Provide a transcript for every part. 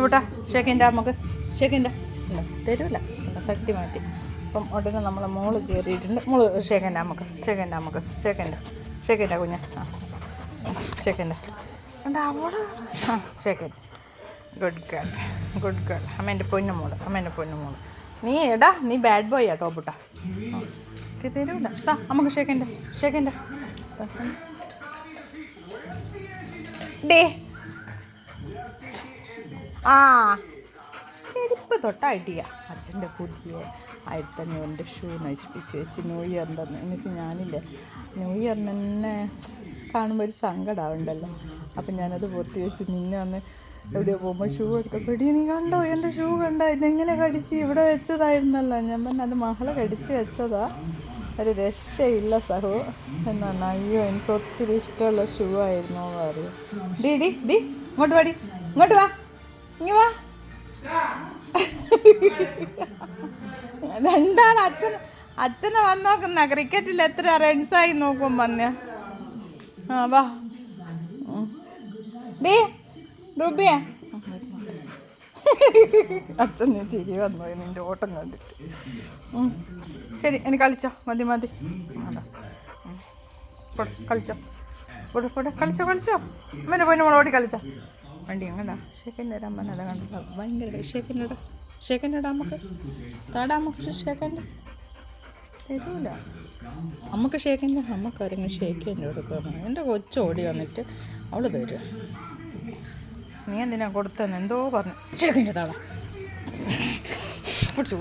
ടോബട്ടാ ഷേക്കിൻ്റെ നമുക്ക് ഷേക്കിൻ്റെ തരൂല തട്ടി മാറ്റി. അപ്പം ഉടനെ നമ്മളെ മോള് കയറിയിട്ടുണ്ട്. മോള് ഷേക്കിൻ്റെ കുഞ്ഞ് ഷേക്കിൻ്റെ എന്താ അവള് ഷേക്കൻ. ഗുഡ് ഗേൾ അമ്മേൻ്റെ പൊന്നു മോള്. നീ ബാഡ് ബോയ് ആ ടോബട്ടാ. തരൂല നമുക്ക് ഷേക്കിൻ്റെ ഡേ ചെരുപ്പ് തൊട്ടായിട്ടില്ല. അച്ഛൻ്റെ പുതിയ 1500 ഷൂ നശിപ്പിച്ച് വെച്ച് ന്യൂ ഇയറിൻ്റെ എന്നുവെച്ചാൽ ഞാനില്ലേ ന്യൂ ഇയറിന് തന്നെ കാണുമ്പോൾ ഒരു സങ്കടമുണ്ടല്ലോ. അപ്പം ഞാനത് പൊത്തി വെച്ച് നിന്നെ വന്ന് എവിടെയോ പോകുമ്പോൾ ഷൂ എടുത്തപ്പോഴേ നീ കണ്ടോ എൻ്റെ ഷൂ കണ്ടോ ഇതെങ്ങനെ കടിച്ച് ഇവിടെ വെച്ചതായിരുന്നല്ലോ. ഞാൻ പറഞ്ഞ അത് മകളെ കടിച്ച് വെച്ചതാ. ഒരു രക്ഷയില്ല സഹോ എന്നാണ്. അയ്യോ എനിക്ക് ഒത്തിരി ഇഷ്ടമുള്ള ഷൂ ആയിരുന്നു പറയും. ഡി ഇങ്ങോട്ട് വാ ഇങ്ങ വാ. രണ്ടാൾ അച്ഛനെ വന്ന് നോക്കുന്ന ക്രിക്കറ്റിൽ എത്ര റൺസായി നോക്കും വന്ന്. വാ ഡേ റുബിയ. അച്ഛന് ചിരി വന്നു നിൻ്റെ ഓട്ടം കണ്ടിട്ട്. ശരി എനിക്ക് കളിച്ചോ മതി അതാ കളിച്ചോ അമ്മേനെ പോയി നമ്മളോടി കളിച്ചോ വണ്ടി അങ്ങടാ. ഷേക്കൻ്റെ അമ്മനല്ല കണ്ടോ ഭയങ്കര ഷേക്കൻ്റെ നമുക്ക് നമുക്ക് ഷേക്കൻ്റെ തരൂല. നമുക്ക് ഷേക്കൻ്റെ നമുക്കാരെങ്കിലും ഷേക്കൻ്റെ കൊടുക്കണം. എൻ്റെ കൊച്ചോടി വന്നിട്ട് അവള് തരും. നീ എന്തിനാ കൊടുത്തെന്ന് എന്തോ പറഞ്ഞു. ഷേക്കൻ്റെ പിടിച്ചു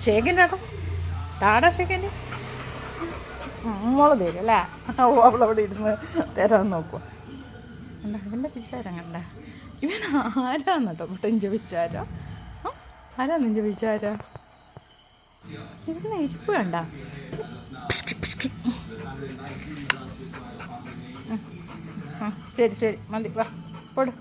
ഷേക്കിൻ്റെ ഷേക്കിൻ്റെ മോള് തരും അല്ലേ. അവളവിടെ ഇരുന്ന് തരാൻ നോക്കുക. ഇവൻ്റെ വിചാരം കണ്ട ഇവൻ ആരാന്ന് കേട്ടോ നിൻ്റെ വിചാരം. നിൻ്റെ വിചാരം ഇരുന്ന ഇരിപ്പ് കണ്ട. ശരി മതി വാ.